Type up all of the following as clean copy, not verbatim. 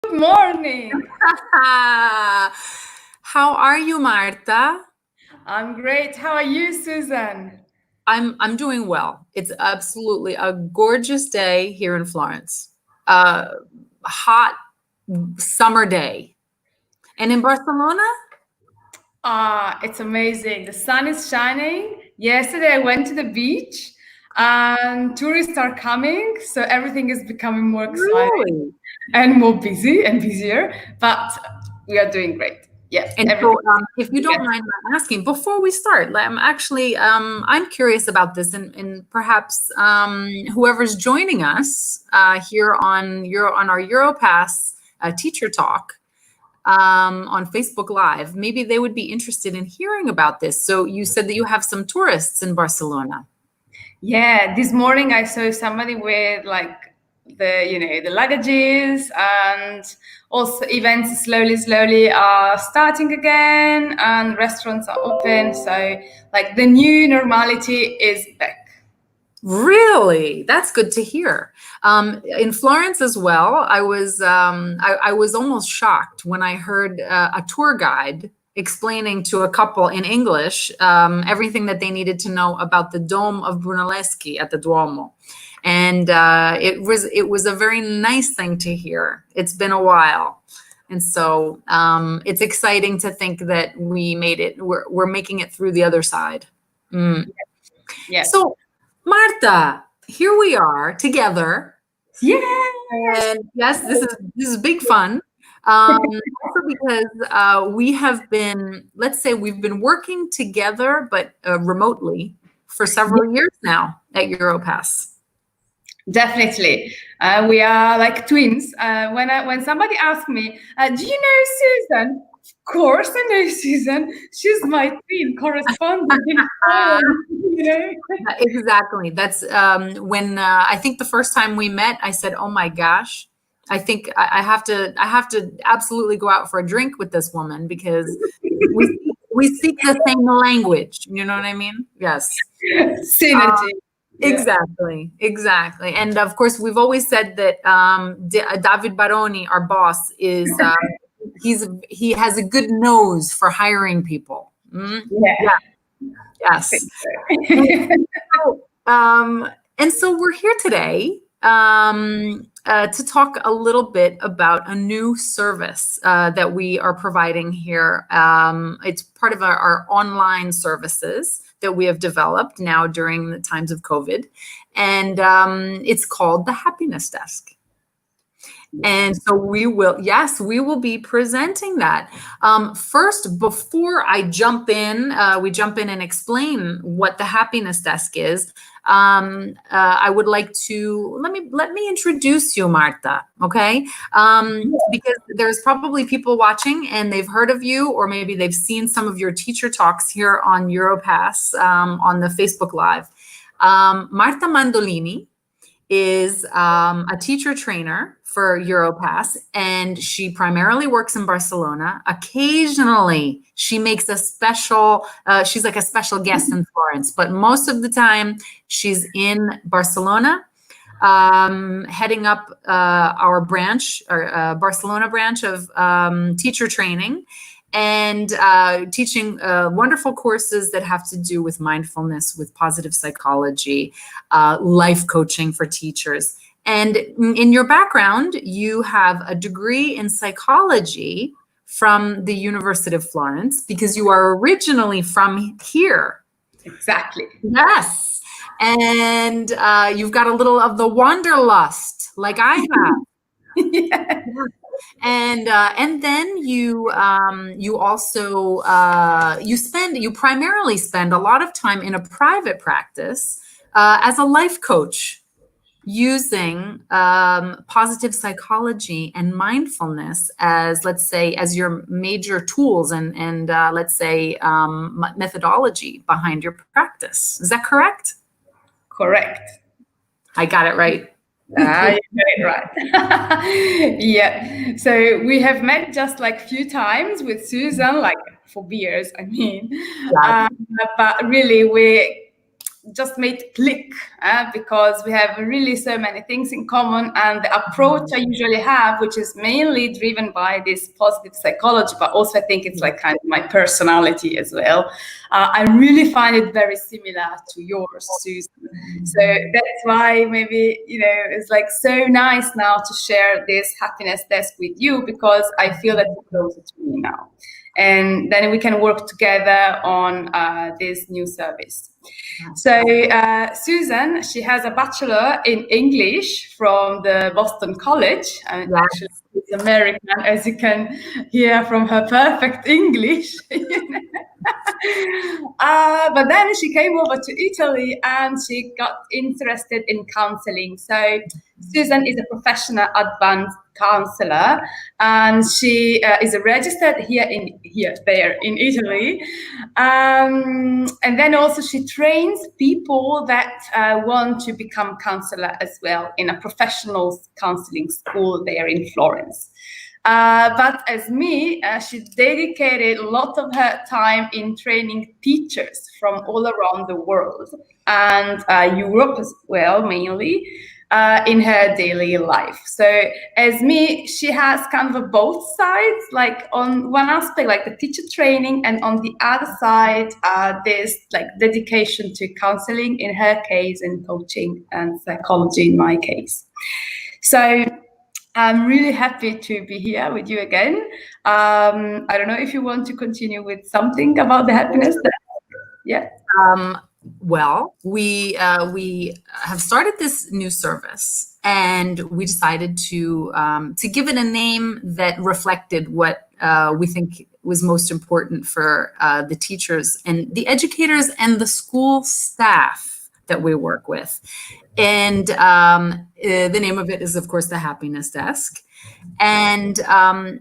Good morning. How are you, Marta? I'm great. How are you, Susan? I'm doing well. It's absolutely a gorgeous day here in Florence. Hot summer day. And in Barcelona? It's amazing. The sun is shining. Yesterday I went to the beach and tourists are coming, so everything is becoming more exciting Really? and more busy and busier, but we are doing great. Yes, And everything. so, if you don't mind my asking, before we start, I'm curious about this, and perhaps whoever's joining us here on our Europass Teacher Talk on Facebook Live, maybe they would be interested in hearing about this. So you said that you have some tourists in Barcelona. Yeah, this morning I saw somebody with like the luggages, and also events slowly are starting again and restaurants are open. So like the new normality is back. Really? That's good to hear. In Florence as well, I was almost shocked when I heard a tour guide explaining to a couple in English everything that they needed to know about the Dome of Brunelleschi at the Duomo. And it was a very nice thing to hear. It's been a while. And so it's exciting to think that we made it. We're making it through the other side. Mm. Yes. So, Marta, here we are together. Yes. And yes, this is big fun. Also because we have been, let's say, we've been working together, but remotely for several years now at Europass. Definitely. We are like twins. When somebody asks me, do you know Susan? Of course I know Susan. She's my twin correspondent in Poland, you know? Exactly. That's when I think the first time we met, I said, "Oh my gosh, I think I have to absolutely go out for a drink with this woman because we speak the same language." You know what I mean? Yes. Synergy. Exactly. And of course, we've always said that David Baroni, our boss, is he has a good nose for hiring people. Yeah. Yes. And so we're here today to talk a little bit about a new service that we are providing here. It's part of our online services that we have developed now during the times of COVID. And it's called the Happiness Desk. And so we will be presenting that. First, before I jump in, we jump in and explain what the Happiness Desk is. I would like to let me introduce you, Marta. Okay, because there's probably people watching and they've heard of you, or maybe they've seen some of your teacher talks here on Europass on the Facebook Live. Marta Mandolini is a teacher trainer for Europass, and she primarily works in Barcelona. Occasionally, she makes a special, she's like a special guest in Florence, but most of the time she's in Barcelona, heading up our branch, our Barcelona branch of teacher training, and teaching wonderful courses that have to do with mindfulness, with positive psychology, life coaching for teachers. And in your background, you have a degree in psychology from the University of Florence because you are originally from here. Exactly. Yes. And you've got a little of the wanderlust like I have. Yeah. And then you also you primarily spend a lot of time in a private practice as a life coach, using positive psychology and mindfulness as, let's say, as your major tools and let's say methodology behind your practice. Is that correct? Correct. I got it right. You got it right. Yeah. So we have met just like few times with Susan, like for beers, I mean. Yeah. But really, just made click because we have really so many things in common, and the approach I usually have, which is mainly driven by this positive psychology, but also I think it's like kind of my personality as well. I really find it very similar to yours, Susan. So that's why maybe, it's like so nice now to share this happiness desk with you, because I feel that it's closer to me now. And then we can work together on this new service. So Susan, she has a bachelor in English from the Boston College. And actually, she's American, as you can hear from her perfect English. But then she came over to Italy and she got interested in counseling. So Susan is a professional advanced counselor, and she is registered there in Italy. And then also she trains people that want to become counselor as well in a professional counseling school there in Florence. But as me, she dedicated a lot of her time in training teachers from all around the world and Europe as well, mainly. In her daily life. So as me, she has kind of both sides, like on one aspect, like the teacher training, and on the other side, this like dedication to counseling in her case, and coaching and psychology in my case. So I'm really happy to be here with you again. I don't know if you want to continue with something about the happiness. Yeah. Well, we have started this new service, and we decided to give it a name that reflected what we think was most important for the teachers and the educators and the school staff that we work with. And the name of it is, of course, the Happiness Desk. And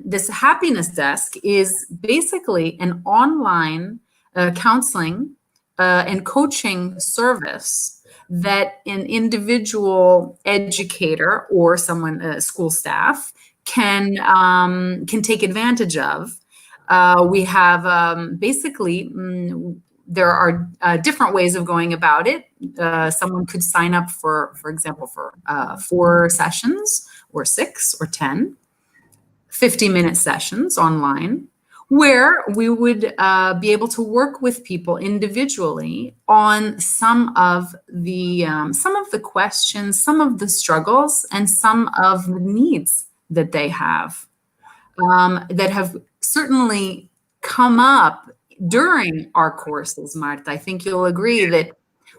this Happiness Desk is basically an online counseling and coaching service that an individual educator or someone, school staff, can take advantage of. We have basically, there are different ways of going about it. Someone could sign up for example, for 4 sessions or 6 or 10 50-minute sessions online, where we would be able to work with people individually on some of the questions, some of the struggles, and some of the needs that they have, that have certainly come up during our courses, Marta. I think you'll agree that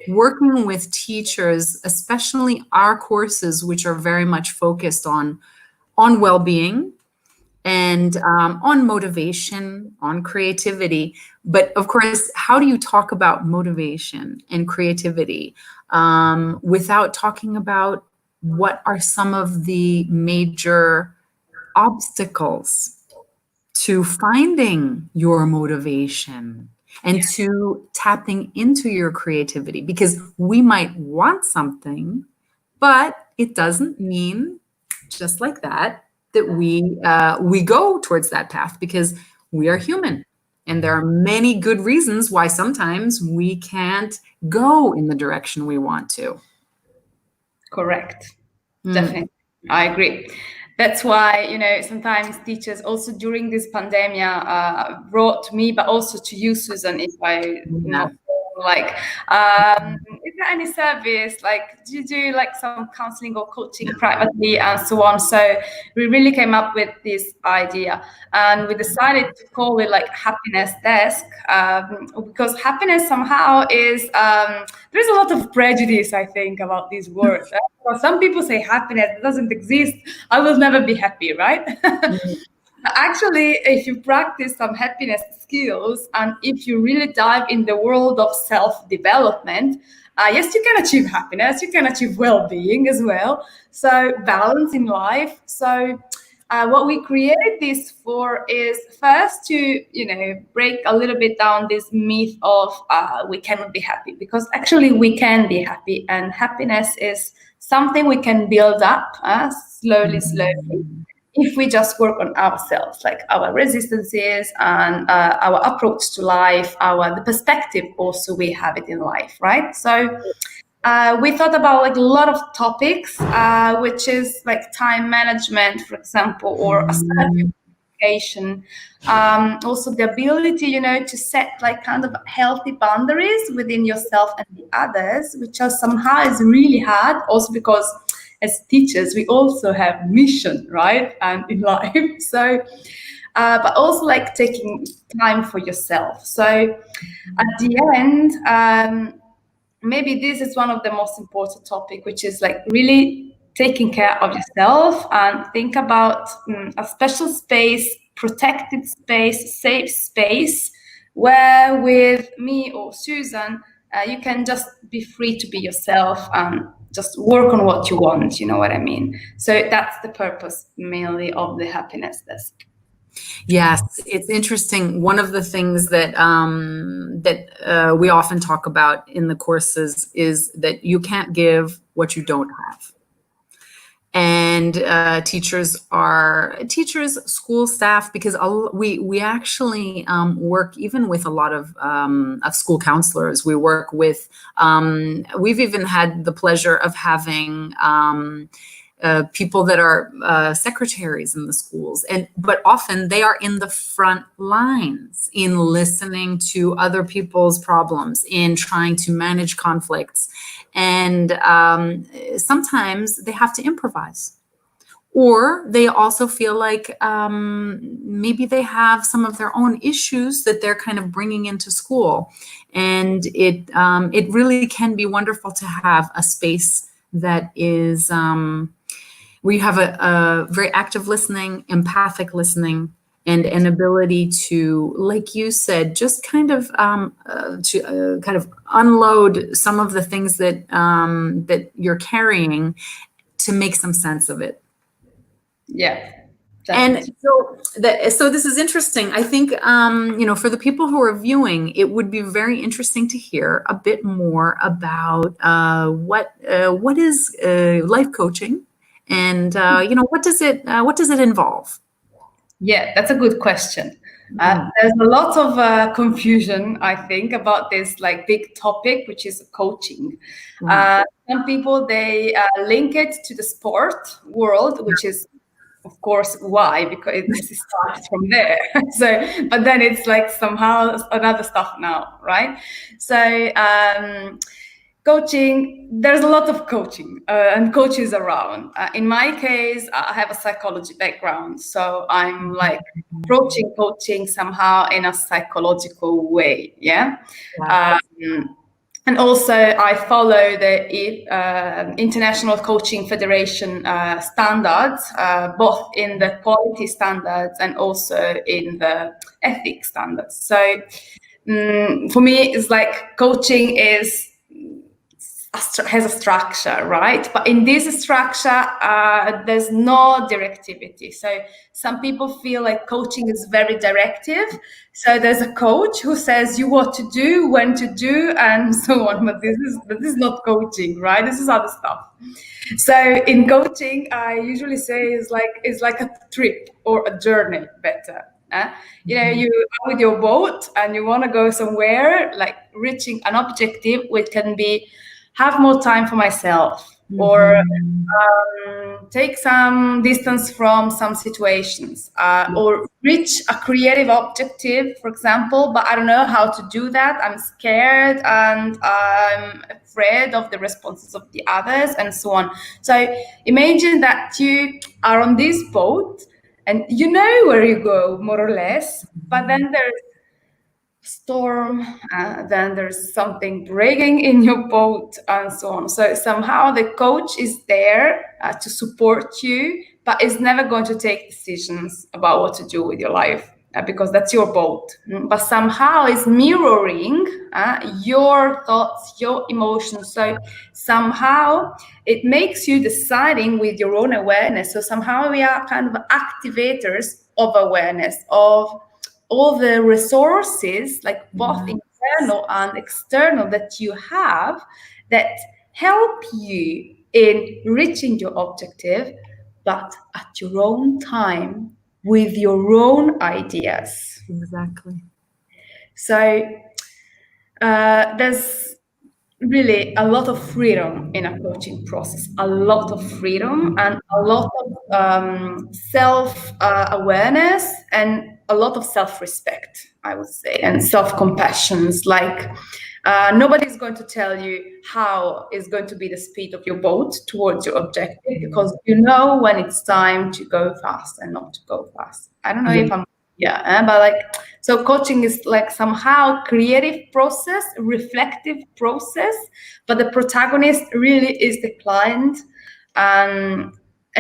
working with teachers, especially our courses, which are very much focused on well-being, and on motivation, on creativity. But of course, how do you talk about motivation and creativity without talking about what are some of the major obstacles to finding your motivation and to tapping into your creativity? Because we might want something, but it doesn't mean just like that we go towards that path, because we are human, and there are many good reasons why sometimes we can't go in the direction we want to. Correct. Definitely. I agree. That's why, sometimes teachers also during this pandemic wrote to me, but also to you, Susan, if I not like, is there any service, like, do you do like some counseling or coaching privately and so on? So we really came up with this idea, and we decided to call it like Happiness Desk, because happiness somehow is, there's a lot of prejudice, I think, about these words. Some people say happiness doesn't exist. I will never be happy, right? Actually, if you practice some happiness skills, and if you really dive in the world of self-development, yes, you can achieve happiness, you can achieve well-being as well. So balance in life. So what we created this for is first to, break a little bit down this myth of we cannot be happy, because actually we can be happy, and happiness is something we can build up slowly. if we just work on ourselves, like our resistances and our approach to life, the perspective also we have it in life, right? So we thought about like a lot of topics, which is like time management, for example, or assertive communication. Also the ability, to set like kind of healthy boundaries within yourself and the others, which are somehow is really hard. Also because as teachers, we also have mission, right? And in life, so. But also like taking time for yourself. So at the end, maybe this is one of the most important topic, which is like really taking care of yourself and think about a special space, protected space, safe space, where with me or Susan, you can just be free to be yourself and just work on what you want. You know what I mean? So that's the purpose mainly of the happiness desk. Yes, it's interesting. One of the things that we often talk about in the courses is that you can't give what you don't have. And teachers, school staff, because we actually work even with a lot of school counselors. We work with. We've even had the pleasure of having. People that are secretaries in the schools, but often they are in the front lines in listening to other people's problems, in trying to manage conflicts, and sometimes they have to improvise. Or they also feel like maybe they have some of their own issues that they're kind of bringing into school, and it really can be wonderful to have a space that is. We have a very active listening, empathic listening, and an ability to, like you said, just kind of kind of unload some of the things that that you're carrying to make some sense of it. Yeah. Definitely. And so this is interesting. I think, for the people who are viewing, it would be very interesting to hear a bit more about what is life coaching, and what does it involve? Yeah, that's a good question. There's a lot of confusion, I think, about this like big topic, which is coaching. Some people, they link it to the sport world, which is, of course, why? Because it starts from there. So, but then it's like somehow another stuff now, right? So, coaching, there's a lot of coaching and coaches around. In my case, I have a psychology background, so I'm like approaching coaching somehow in a psychological way. Yeah. And also, I follow the International Coaching Federation standards, both in the quality standards and also in the ethics standards. So for me, it's like coaching has a structure, right? But in this structure, there's no directivity. So some people feel like coaching is very directive. So there's a coach who says you what to do, when to do, and so on. But this is not coaching, right? This is other stuff. So in coaching, I usually say is like a trip or a journey, better. You are with your boat and you want to go somewhere, like reaching an objective, which can be have more time for myself, or take some distance from some situations, or reach a creative objective, for example, but I don't know how to do that. I'm scared and I'm afraid of the responses of the others and so on. So imagine that you are on this boat and you know where you go, more or less, but then there's storm, then there's something breaking in your boat and so on. So somehow the coach is there to support you, but is never going to take decisions about what to do with your life, because that's your boat. But somehow is mirroring your thoughts, your emotions. So somehow it makes you deciding with your own awareness. So somehow we are kind of activators of awareness, of all the resources, like both internal and external, that you have that help you in reaching your objective, but at your own time with your own ideas. Exactly. So there's really a lot of freedom in a coaching process, a lot of freedom and a lot of self-awareness and a lot of self-respect, I would say, and self-compassion. Like nobody's going to tell you how is going to be the speed of your boat towards your objective, because you know when it's time to go fast and not to go fast. I don't know if I'm but like, so coaching is like somehow creative process, reflective process, but the protagonist really is the client. And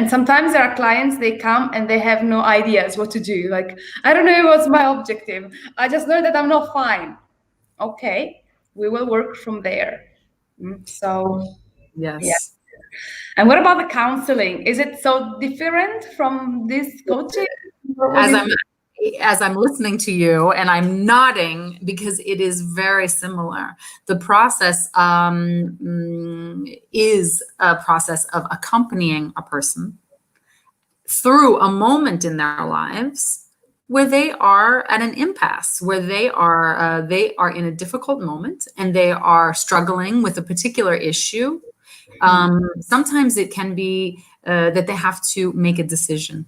sometimes there are clients, they come and they have no ideas what to do. Like, I don't know what's my objective. I just know that I'm not fine. Okay, we will work from there. So, Yes. yeah. And what about the counseling? Is it so different from this coaching? As I'm listening to you, and I'm nodding because it is very similar. The process is a process of accompanying a person through a moment in their lives where they are at an impasse, where they are in a difficult moment and they are struggling with a particular issue. Sometimes it can be that they have to make a decision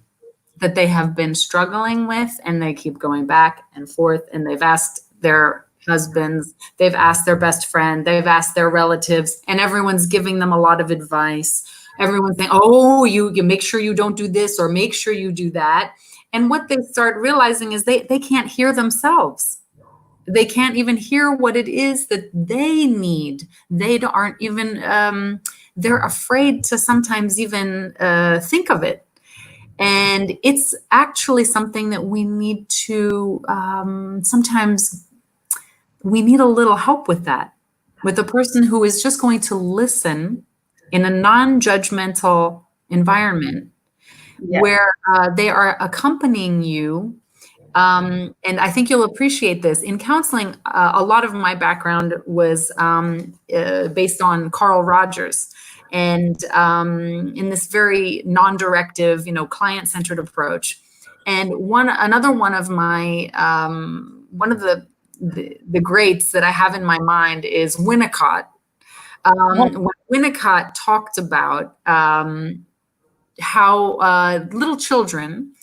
that they have been struggling with, and they keep going back and forth, and they've asked their husbands, they've asked their best friend, they've asked their relatives, and everyone's giving them a lot of advice. Everyone's saying, oh, you make sure you don't do this or make sure you do that. And what they start realizing is they can't hear themselves. They can't even hear what it is that they need. They aren't even, they're afraid to sometimes even think of it. And it's actually something that we need to, sometimes we need a little help with that, with a person who is just going to listen in a non-judgmental environment where they are accompanying you. And I think you'll appreciate this. In counseling, a lot of my background was based on Carl Rogers. And in this very non-directive, client-centered approach. And another one of my one of the greats that I have in my mind is Winnicott. When Winnicott talked about how little children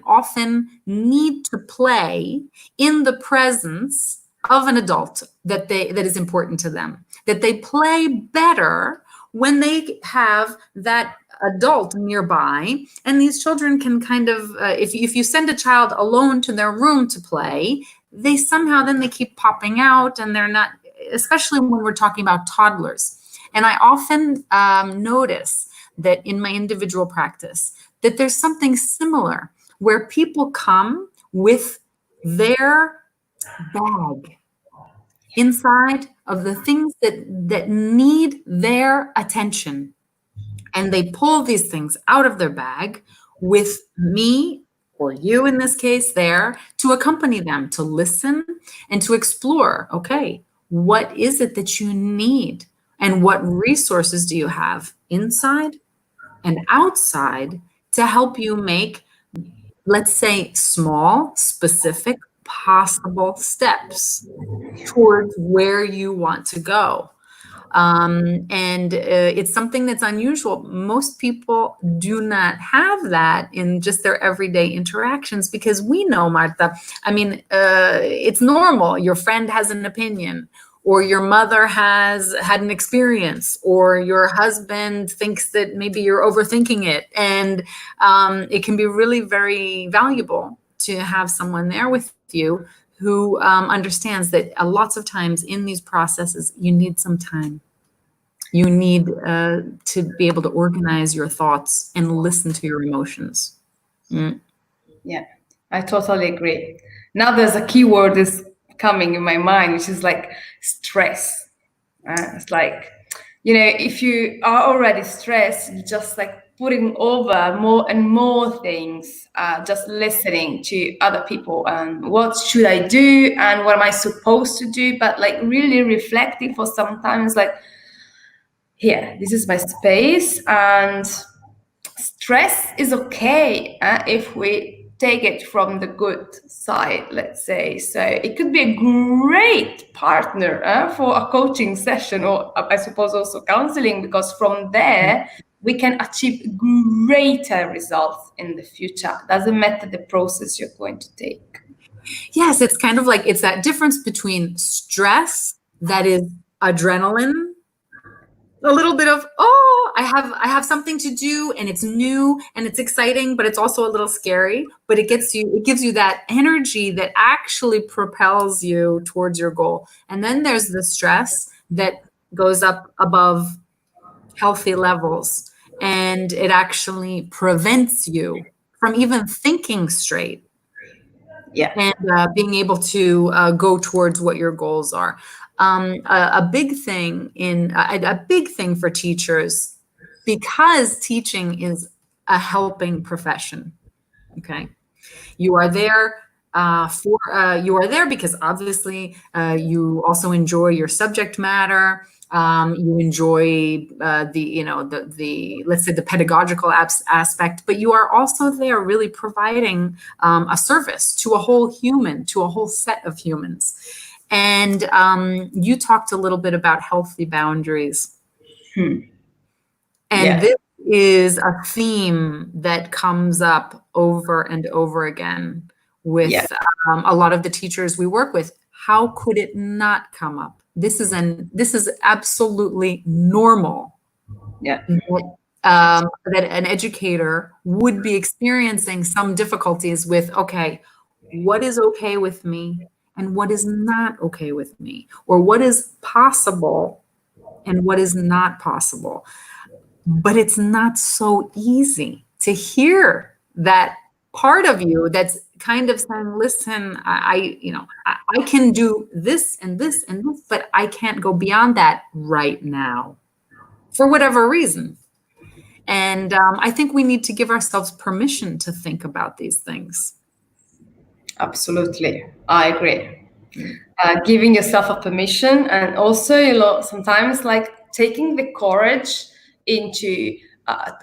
often need to play in the presence of an adult that is important to them, that they play better when they have that adult nearby. And these children can kind of, if you send a child alone to their room to play, they somehow then they keep popping out, and they're not, especially when we're talking about toddlers. And I often notice that in my individual practice, that there's something similar where people come with their bag inside of the things that need their attention. And they pull these things out of their bag with me, or you in this case, there to accompany them, to listen and to explore, okay, what is it that you need? And what resources do you have inside and outside to help you make, let's say, small, specific, possible steps towards where you want to go. And it's something that's unusual. Most people do not have that in just their everyday interactions, because we know, Marta, I mean, it's normal. Your friend has an opinion, or your mother has had an experience, or your husband thinks that maybe you're overthinking it. And it can be really very valuable to have someone there with you who understands that lots of times in these processes, you need some time. You need to be able to organize your thoughts and listen to your emotions. Yeah, I totally agree. Now there's a keyword is coming in my mind, which is like stress. It's like, if you are already stressed, you're just like putting over more and more things, just listening to other people and what should I do and what am I supposed to do, but like really reflecting for sometimes like, here, this is my space, and stress is okay if we take it from the good side, let's say. So it could be a great partner for a coaching session, or I suppose also counseling, because from there we can achieve greater results in the future. Doesn't matter the process you're going to take. Yes, it's kind of like, it's that difference between stress that is adrenaline, a little bit of, oh, I have something to do and it's new and it's exciting, but it's also a little scary, but it gives you that energy that actually propels you towards your goal. And then there's the stress that goes up above healthy levels, and it actually prevents you from even thinking straight. Yeah. And being able to go towards what your goals are. A big thing for teachers, because teaching is a helping profession. Okay, you are there you are there because obviously you also enjoy your subject matter. You enjoy the let's say the pedagogical aspect, but you are also there really providing a service to a whole human, to a whole set of humans. And you talked a little bit about healthy boundaries. And this is a theme that comes up over and over again with a lot of the teachers we work with. How could it not come up? This is absolutely normal. That an educator would be experiencing some difficulties with, okay, what is okay with me and what is not okay with me, or what is possible and what is not possible. But it's not so easy to hear that part of you that's kind of saying, listen, I can do this and this and this, but I can't go beyond that right now for whatever reason. And I think we need to give ourselves permission to think about these things. Absolutely. I agree. Giving yourself a permission, and also, sometimes like taking the courage into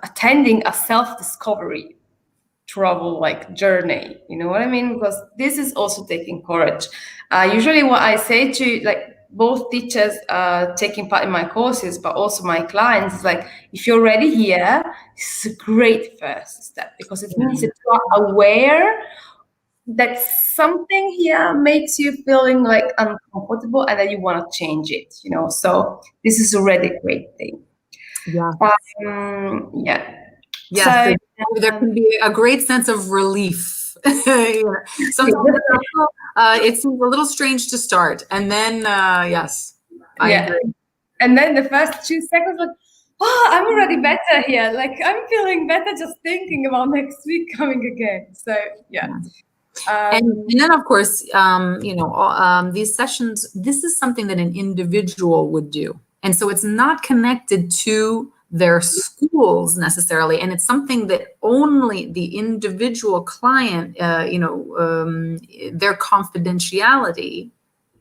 attending a self-discovery travel like journey. You know what I mean? Because this is also taking courage. Usually what I say to like both teachers taking part in my courses, but also my clients, is like, if you're already here, this is a great first step, because it means that you are aware that something here makes you feeling like uncomfortable and that you want to change it, so this is already a great thing. Yes, so there can be a great sense of relief. Sometimes it seems a little strange to start, and then I agree. And then the first 2 seconds, like, oh, I'm already better here, like I'm feeling better just thinking about next week coming again. So and then, of course, these sessions, this is something that an individual would do. And so it's not connected to their schools necessarily. And it's something that only the individual client, their confidentiality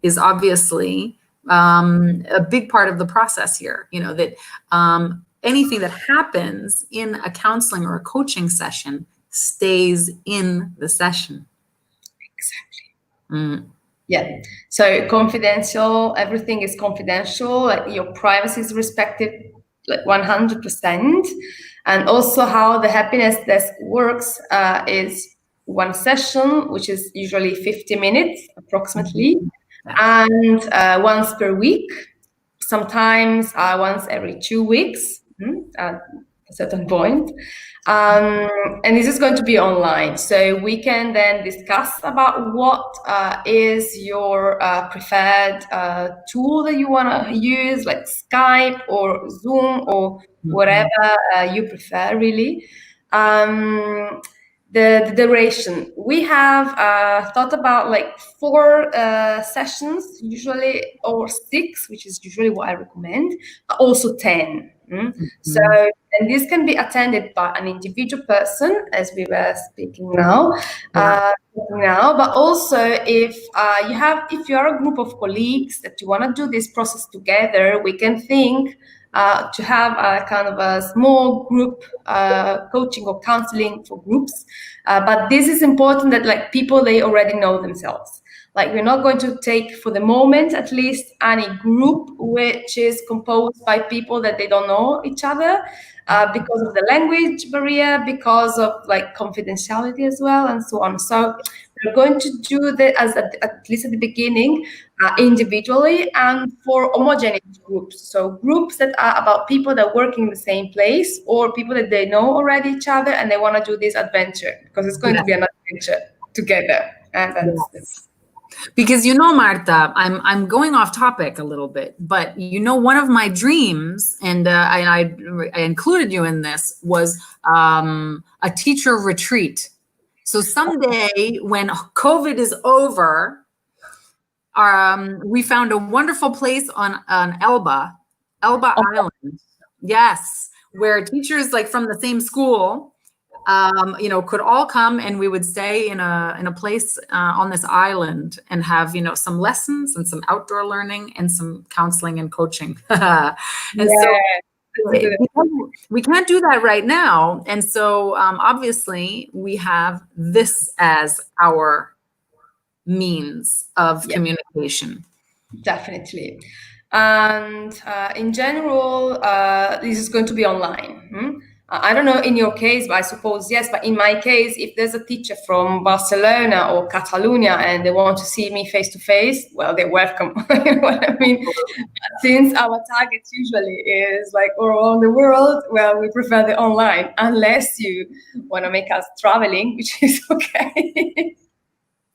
is obviously a big part of the process here, that anything that happens in a counseling or a coaching session stays in the session. Exactly. Yeah. So confidential, everything is confidential. Like your privacy is respected, like 100%. And also how the happiness desk works is one session, which is usually 50 minutes approximately, and once per week, sometimes once every 2 weeks at a certain point. And this is going to be online, so we can then discuss about what is your preferred tool that you want to use, like Skype or Zoom or whatever you prefer, really. The duration, we have thought about like 4 sessions usually, or 6, which is usually what I recommend, but also 10. So, and this can be attended by an individual person, as we were speaking now, but also if you are a group of colleagues that you want to do this process together, we can think to have a kind of a small group coaching or counseling for groups. But this is important that like people, they already know themselves. Like we're not going to take, for the moment at least, any group which is composed by people that they don't know each other, because of the language barrier, because of like confidentiality as well, and so on. So we're going to do that at least at the beginning, individually and for homogeneous groups. So groups that are about people that work in the same place, or people that they know already each other and they want to do this adventure, because it's going to be an adventure together. And that's because Marta, I'm going off topic a little bit, but one of my dreams, and I included you in this, was a teacher retreat. So someday when COVID is over, we found a wonderful place on Elba Island. Yes, where teachers like from the same school, could all come, and we would stay in a place on this island and have some lessons and some outdoor learning and some counseling and coaching. So we can't do that right now, and so obviously we have this as our means of communication. Definitely. And in general, this is going to be online. I don't know in your case, but I suppose yes. But in my case, if there's a teacher from Barcelona or Catalonia and they want to see me face to face, well, they're welcome. You know what I mean? Since our target usually is like all around the world, well, we prefer the online, unless you want to make us traveling, which is okay.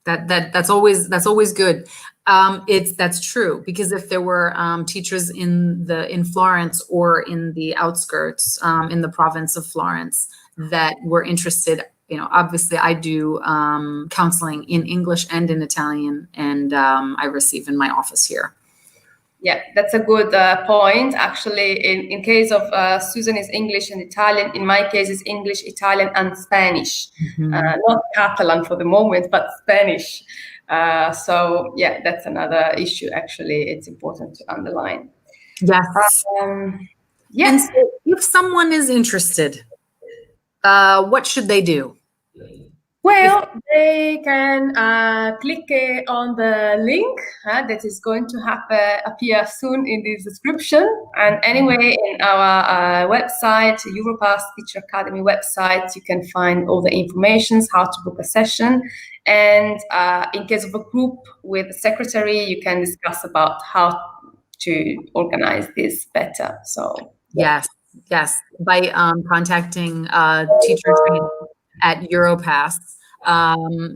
That's always good. That's true, because if there were teachers in Florence or in the outskirts, in the province of Florence, that were interested, obviously I do counseling in English and in Italian, and I receive in my office here. Yeah, that's a good point. Actually, in case of Susan is English and Italian. In my case, it's English, Italian, and Spanish. Not Catalan for the moment, but Spanish. So yeah, that's another issue. Actually, it's important to underline. Yes. And so if someone is interested, what should they do? Well, they can click on the link that is going to appear soon in this description. And anyway, in our website, Europass Teacher Academy website, you can find all the information, how to book a session. And in case of a group with a secretary, you can discuss about how to organize this better. So yes, by contacting teacher training at Europass,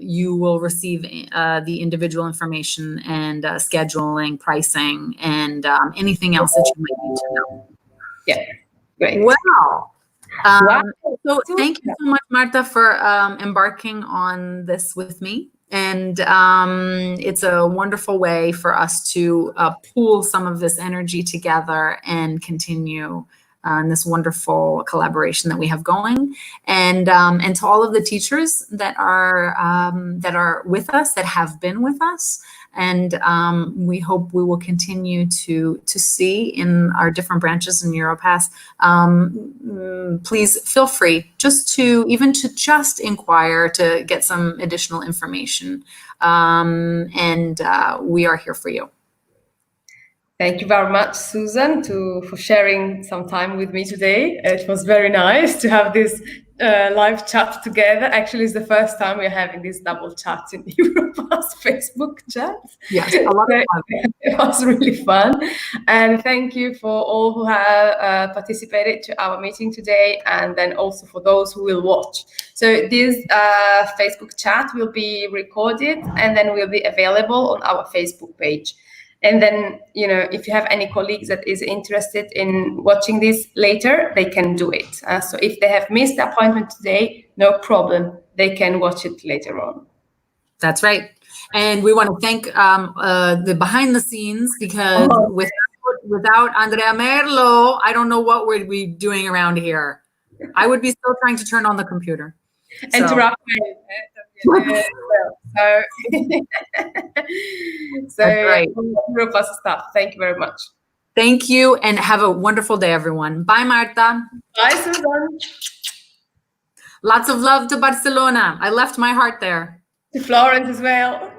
you will receive the individual information and scheduling, pricing, and anything else that you might need to know. Yeah, great. Wow. So thank you so much, Marta, for embarking on this with me. And it's a wonderful way for us to pool some of this energy together and continue in this wonderful collaboration that we have going. And to all of the teachers that are with us, that have been with us. And we hope we will continue to see in our different branches in Europass. Please feel free to just inquire, to get some additional information. And we are here for you. Thank you very much, Susan, for sharing some time with me today. It was very nice to have this live chat together. Actually, it's the first time we're having this double chat in Europass Facebook chat. Yes, a lot of fun. It was really fun. And thank you for all who have participated to our meeting today, and then also for those who will watch. So this Facebook chat will be recorded and then will be available on our Facebook page. And then, if you have any colleagues that is interested in watching this later, they can do it. So if they have missed the appointment today, no problem. They can watch it later on. That's right. And we want to thank the behind the scenes, because without Andrea Merlo, I don't know what we'd be doing around here. I would be still trying to turn on the computer. And to Rafael. So right. Europass staff, thank you very much. Thank you, and have a wonderful day, everyone. Bye, Marta. Bye, Susan. Lots of love to Barcelona. I left my heart there. To Florence as well.